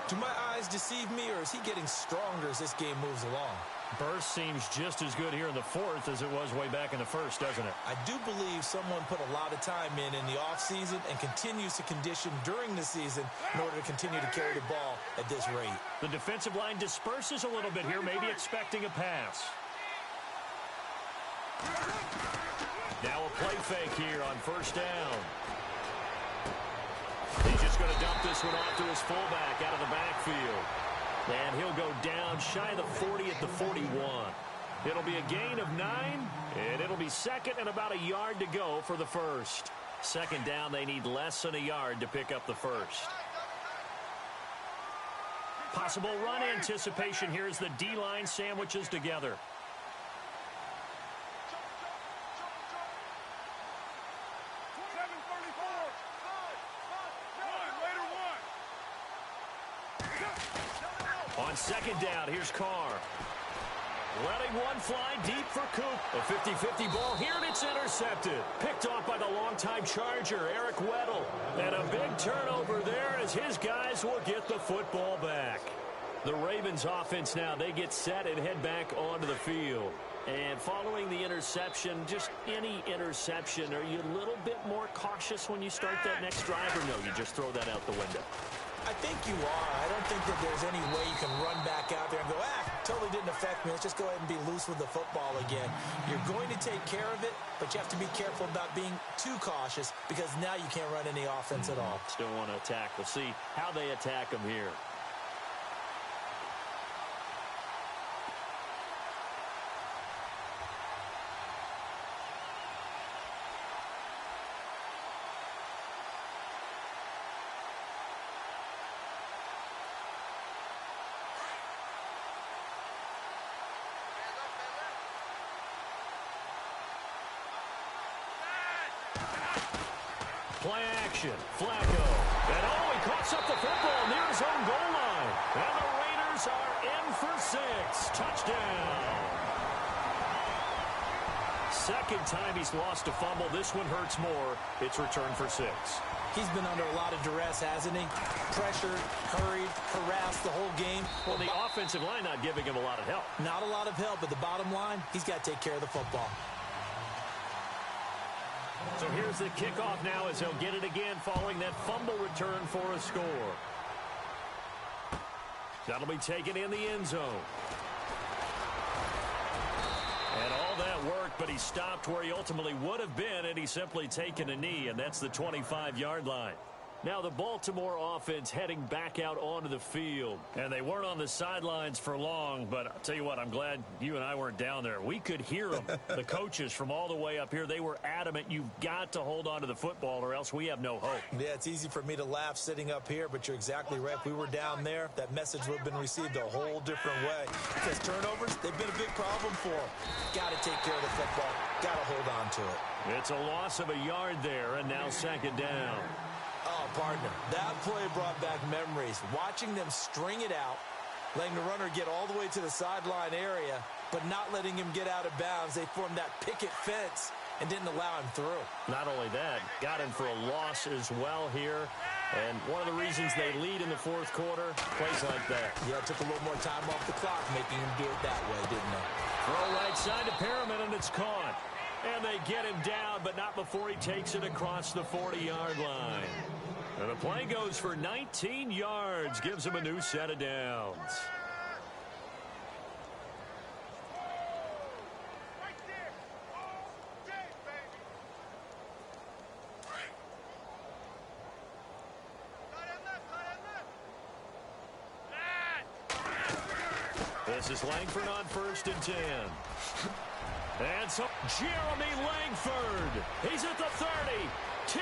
Do my eyes deceive me, or is he getting stronger as this game moves along? Burst seems just as good here in the 4th as it was way back in the 1st, doesn't it? I do believe someone put a lot of time in the offseason and continues to condition during the season in order to continue to carry the ball at this rate. The defensive line disperses a little bit here, maybe expecting a pass. Now a play fake here on first down. He's just going to dump this one off to his fullback out of the backfield. And he'll go down shy of the 40 at the 41. It'll be a gain of 9, and it'll be second and about a yard to go for the first. Second down, they need less than a yard to pick up the first. Possible run anticipation here as the D-line sandwiches together. On second down, here's Carr. Letting one fly deep for Coop. A 50-50 ball here, and it's intercepted. Picked off by the longtime Charger, Eric Weddle. And a big turnover there as his guys will get the football back. The Ravens offense now, they get set and head back onto the field. And following the interception, just any interception, are you a little bit more cautious when you start that next drive, or no, you just throw that out the window? I think you are. I don't think that there's any way you can run back out there and go, totally didn't affect me. Let's just go ahead and be loose with the football again. You're going to take care of it, but you have to be careful about being too cautious because now you can't run any offense at all. Still want to attack. We'll see how they attack them here. Play action. Flacco. And he coughs up the football near his own goal line. And the Raiders are in for 6. Touchdown. Second time he's lost a fumble. This one hurts more. It's returned for 6. He's been under a lot of duress, hasn't he? Pressured, hurried, harassed the whole game. Well, the offensive line not giving him a lot of help. Not a lot of help, but the bottom line, he's got to take care of the football. So here's the kickoff now as he'll get it again following that fumble return for a score. That'll be taken in the end zone. And all that worked, but he stopped where he ultimately would have been, and he's simply taken a knee, and that's the 25-yard line. Now the Baltimore offense heading back out onto the field. And they weren't on the sidelines for long, but I'll tell you what, I'm glad you and I weren't down there. We could hear them, the coaches from all the way up here. They were adamant, you've got to hold on to the football or else we have no hope. Yeah, it's easy for me to laugh sitting up here, but you're exactly right. If we were down there, that message would have been received a whole different way. Because turnovers, they've been a big problem for them. Got to take care of the football. Got to hold on to it. It's a loss of a yard there, and now second down. Oh, partner, that play brought back memories. Watching them string it out, letting the runner get all the way to the sideline area, but not letting him get out of bounds. They formed that picket fence and didn't allow him through. Not only that, got him for a loss as well here. And one of the reasons they lead in the fourth quarter, plays like that. Yeah, it took a little more time off the clock, making him do it that way, didn't they? Throw right side to Perriman, and it's caught. And they get him down, but not before he takes it across the 40-yard line. And the play goes for 19 yards, gives him a new set of downs. This is Langford on 1st and 10. And so Jeremy Langford, he's at the 30, 10,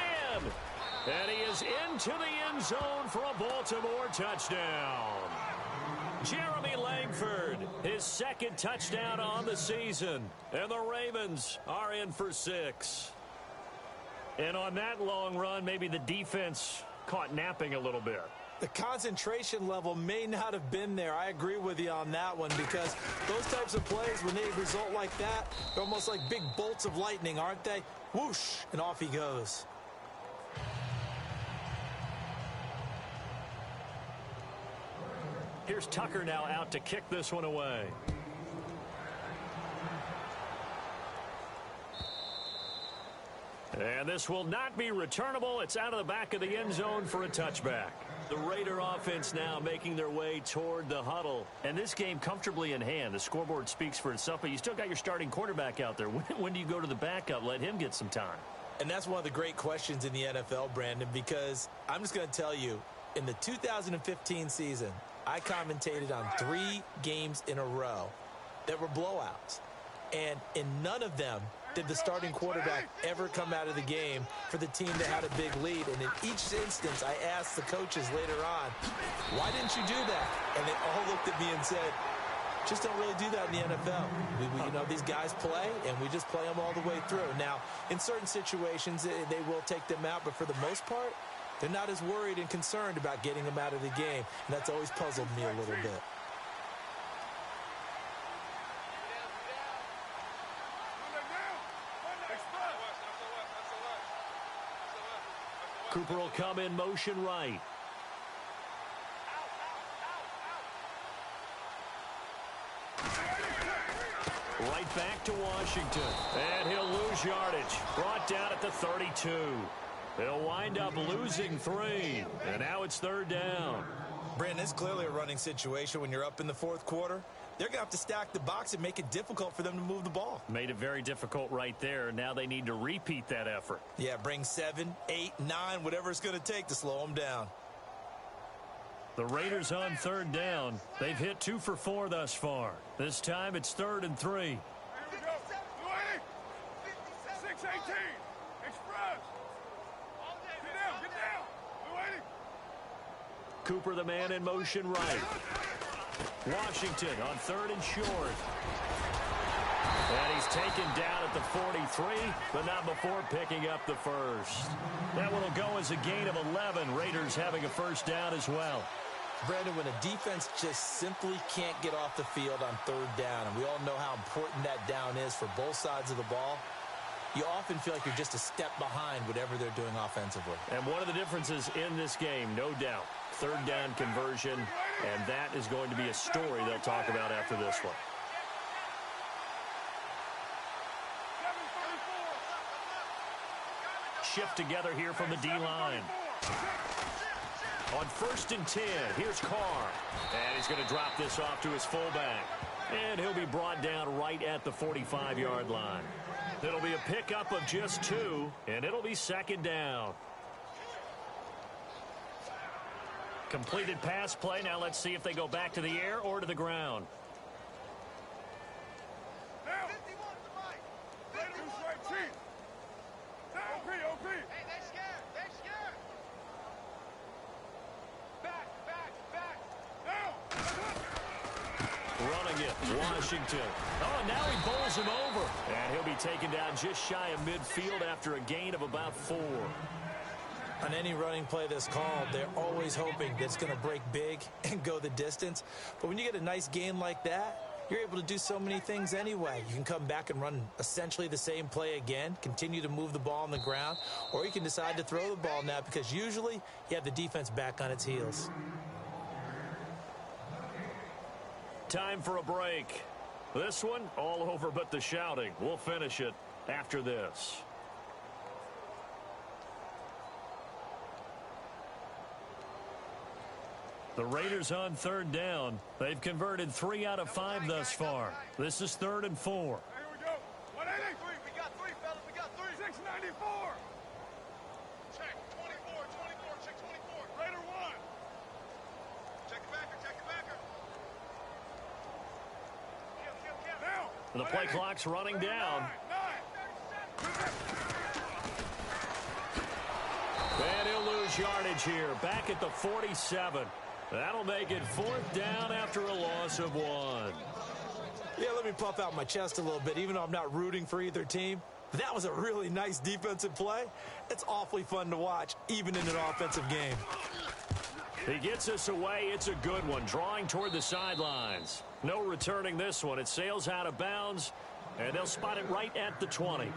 and he is into the end zone for a Baltimore touchdown. Jeremy Langford, his second touchdown on the season, and the Ravens are in for 6. And on that long run, maybe the defense caught napping a little bit. The concentration level may not have been there. I agree with you on that one, because those types of plays, when they result like that, they're almost like big bolts of lightning, aren't they? Whoosh, and off he goes. Here's Tucker now out to kick this one away. And this will not be returnable. It's out of the back of the end zone for a touchback. The Raider offense now making their way toward the huddle. And this game comfortably in hand. The scoreboard speaks for itself, but you still got your starting quarterback out there. When do you go to the backup? Let him get some time. And that's one of the great questions in the NFL, Brandon, because I'm just going to tell you, in the 2015 season, I commentated on 3 games in a row that were blowouts. And in none of them did the starting quarterback ever come out of the game for the team that had a big lead. And in each instance, I asked the coaches later on, why didn't you do that? And they all looked at me and said, just don't really do that in the NFL. You know, these guys play, and we just play them all the way through. Now, in certain situations, they will take them out, but for the most part, they're not as worried and concerned about getting them out of the game. And that's always puzzled me a little bit. Cooper will come in motion right. Right back to Washington. And he'll lose yardage. Brought down at the 32. He'll wind up losing 3. And now it's 3rd down. Brandon, it's clearly a running situation when you're up in the fourth quarter. They're going to have to stack the box and make it difficult for them to move the ball. Made it very difficult right there. Now they need to repeat that effort. Yeah, bring 7, 8, 9, whatever it's going to take to slow them down. The Raiders on 3rd down. They've hit 2 for 4 thus far. This time it's 3rd and 3. Here we go. 6-18. Express. Get down. Get down. Cooper, the man in motion right. Washington on 3rd and short. And he's taken down at the 43, but not before picking up the first. That one will go as a gain of 11. Raiders having a first down as well. Brandon, when a defense just simply can't get off the field on third down, and we all know how important that down is for both sides of the ball, you often feel like you're just a step behind whatever they're doing offensively. And one of the differences in this game, no doubt, third down conversion, and that is going to be a story they'll talk about after this one. Shift together here from the D-line. On 1st and 10, here's Carr. And he's going to drop this off to his fullback. And he'll be brought down right at the 45-yard line. It'll be a pickup of just 2, and it'll be 2nd down. Completed pass play. Now let's see if they go back to the air or to the ground. Running it, Washington. Oh, now he bowls him over. And he'll be taken down just shy of midfield after a gain of about 4. On any running play that's called, they're always hoping that it's going to break big and go the distance. But when you get a nice gain like that, you're able to do so many things anyway. You can come back and run essentially the same play again, continue to move the ball on the ground, or you can decide to throw the ball now because usually you have the defense back on its heels. Time for a break. This one, all over but the shouting. We'll finish it after this. The Raiders on 3rd down. They've converted 3 out of 5 thus far. This is 3rd and 4. Here we go. 183. We got 3, fellas. We got 3. 694. Check. 24. 24. Check 24. Raider 1. Check the backer. Check the backer. Now. The play clock's running down. 9. And he'll lose yardage here. Back at the 47. That'll make it 4th down after a loss of 1. Yeah, let me puff out my chest a little bit, even though I'm not rooting for either team. That was a really nice defensive play. It's awfully fun to watch, even in an offensive game. He gets us away. It's a good one, drawing toward the sidelines. No returning this one. It sails out of bounds, and they'll spot it right at the 20.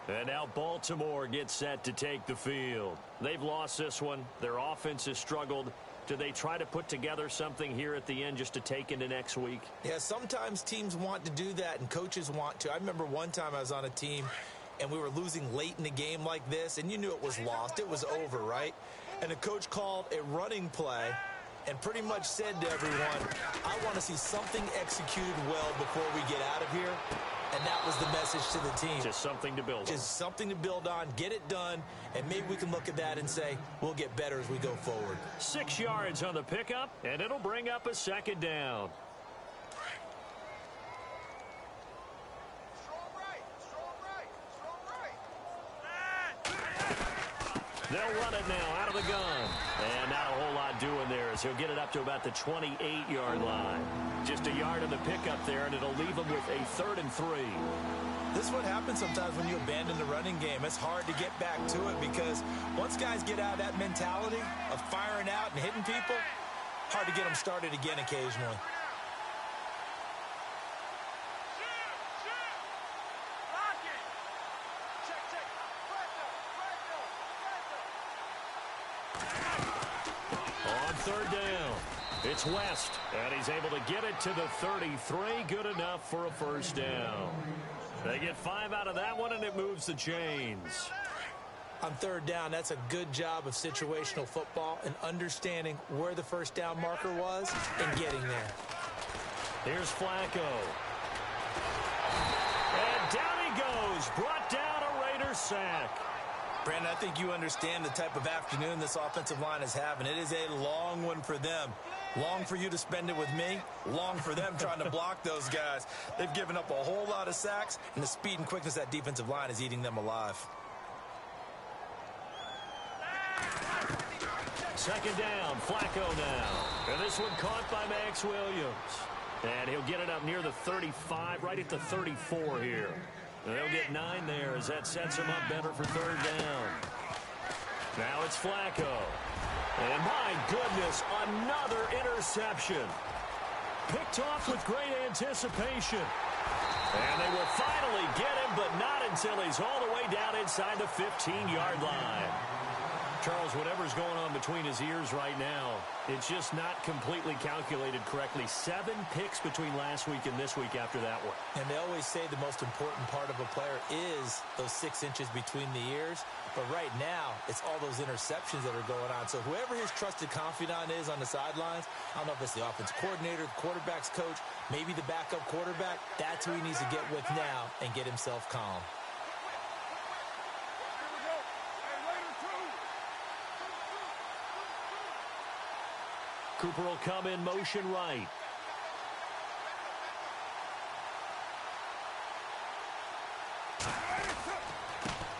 And now Baltimore gets set to take the field. They've lost this one. Their offense has struggled. Do they try to put together something here at the end just to take into next week? Yeah, sometimes teams want to do that, and coaches want to. I remember one time I was on a team, and we were losing late in the game like this, and you knew it was lost. It was over, right? And the coach called a running play and pretty much said to everyone, I want to see something executed well before we get out of here. And that was the message to the team. Just something to build on. Just something to build on, get it done, and maybe we can look at that and say, we'll get better as we go forward. 6 yards on the pickup, and it'll bring up a 2nd down. They'll run it now out of the gun. And not a whole lot doing there as he'll get it up to about the 28-yard line. Just a yard on the pickup there, and it'll leave him with a 3rd and 3. This is what happens sometimes when you abandon the running game. It's hard to get back to it because once guys get out of that mentality of firing out and hitting people, hard to get them started again occasionally. On 3rd down, it's West, and he's able to get it to the 33. Good enough for a 1st down. They get 5 out of that one, and it moves the chains. On 3rd down, that's a good job of situational football and understanding where the 1st down marker was and getting there. Here's Flacco. And down he goes, brought down a Raider sack. Brandon, I think you understand the type of afternoon this offensive line is having. It is a long one for them. Long for you to spend it with me. Long for them trying to block those guys. They've given up a whole lot of sacks, and the speed and quickness of that defensive line is eating them alive. 2nd down, Flacco now. And this one caught by Max Williams. And he'll get it up near the 35, right at the 34 here. And they'll get 9 there as that sets him up better for third down. Now it's Flacco. And my goodness, another interception. Picked off with great anticipation. And they will finally get him, but not until he's all the way down inside the 15-yard line. Charles, whatever's going on between his ears right now, it's just not completely calculated correctly. 7 picks between last week and this week after that one. And they always say the most important part of a player is those 6 inches between the ears. But right now, it's all those interceptions that are going on. So whoever his trusted confidant is on the sidelines, I don't know if it's the offensive coordinator, the quarterback's coach, maybe the backup quarterback, that's who he needs to get with now and get himself calm. Cooper will come in motion right.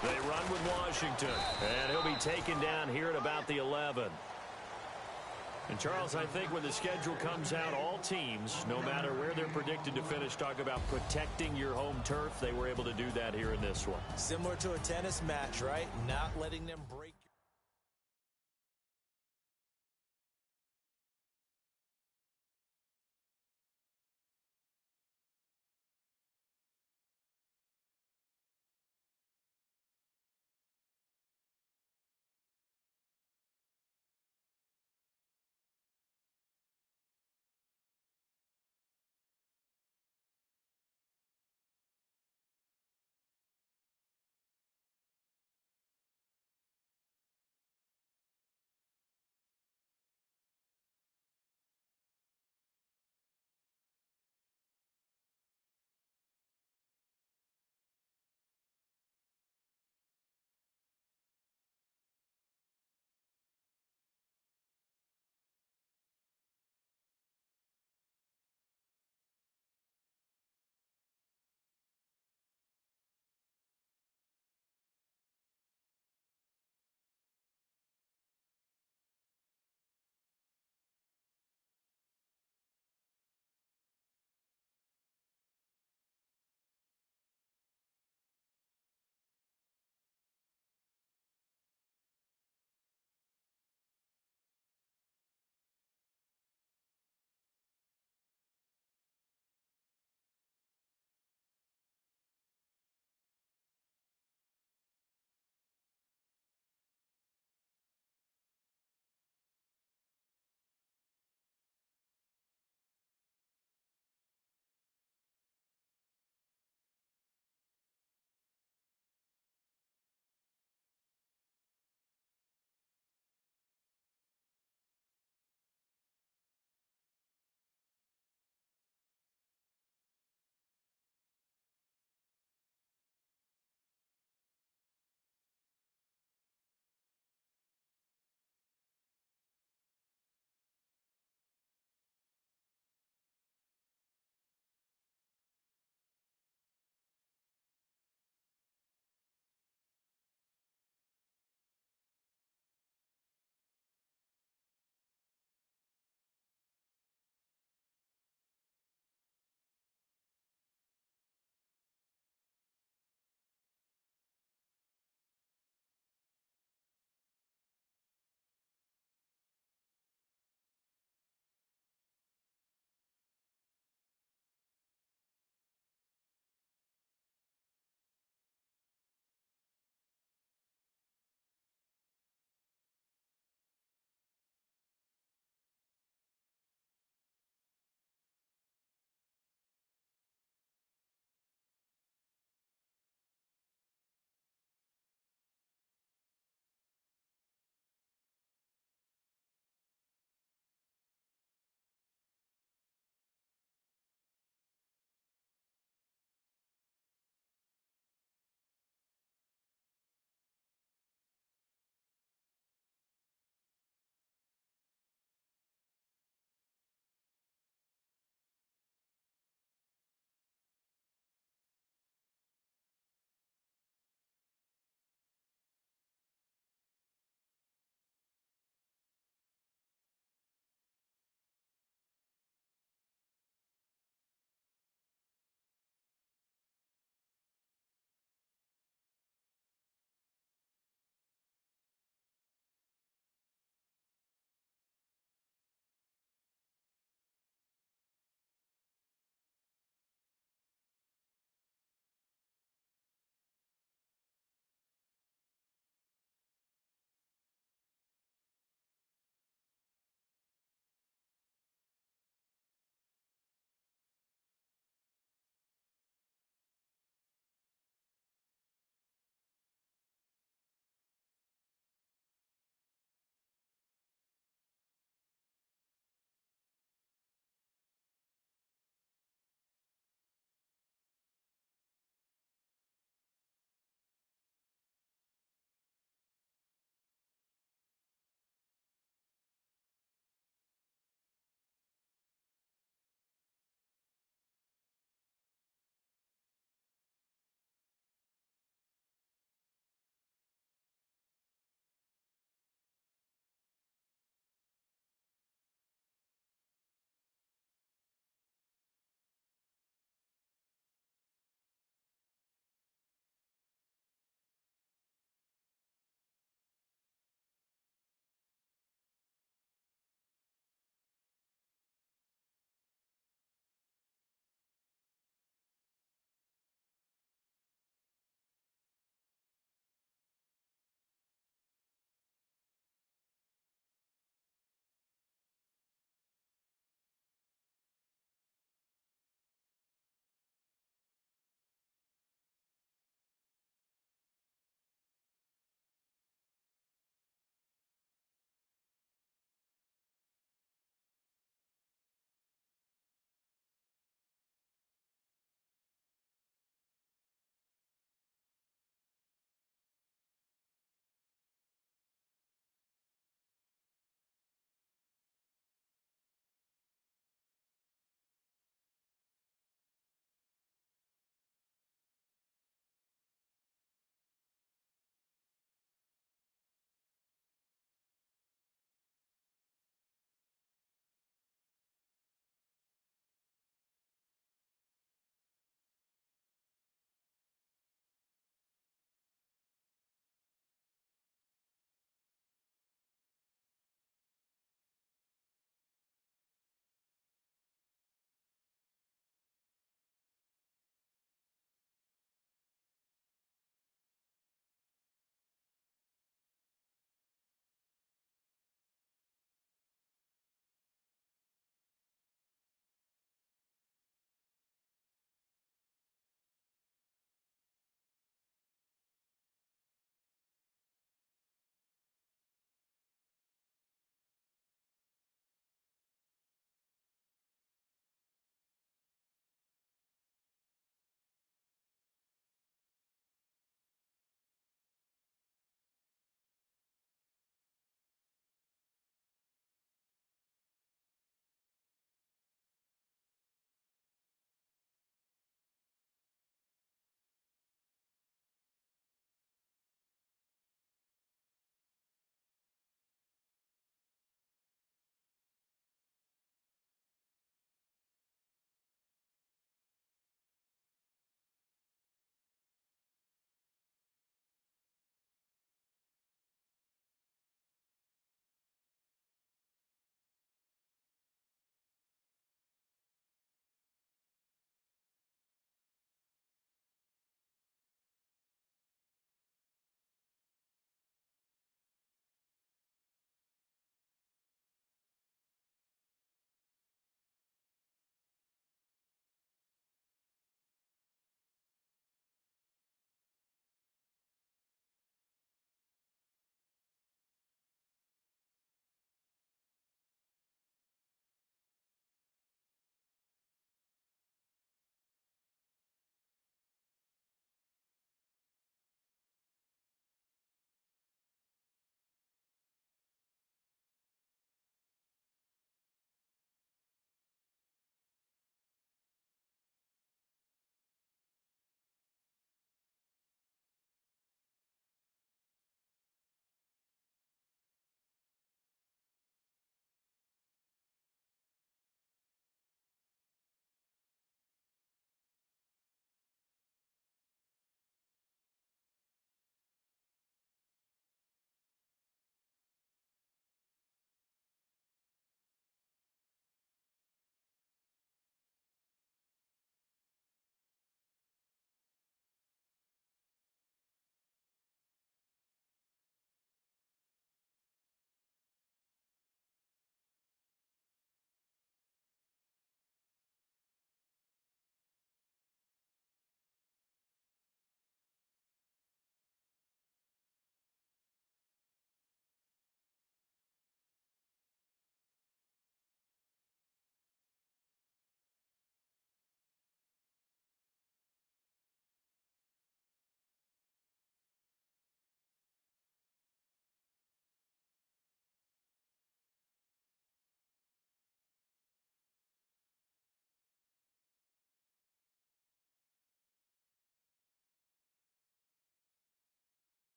They run with Washington. And he'll be taken down here at about the 11. And, Charles, I think when the schedule comes out, all teams, no matter where they're predicted to finish, talk about protecting your home turf. They were able to do that here in this one. Similar to a tennis match, right? Not letting them break.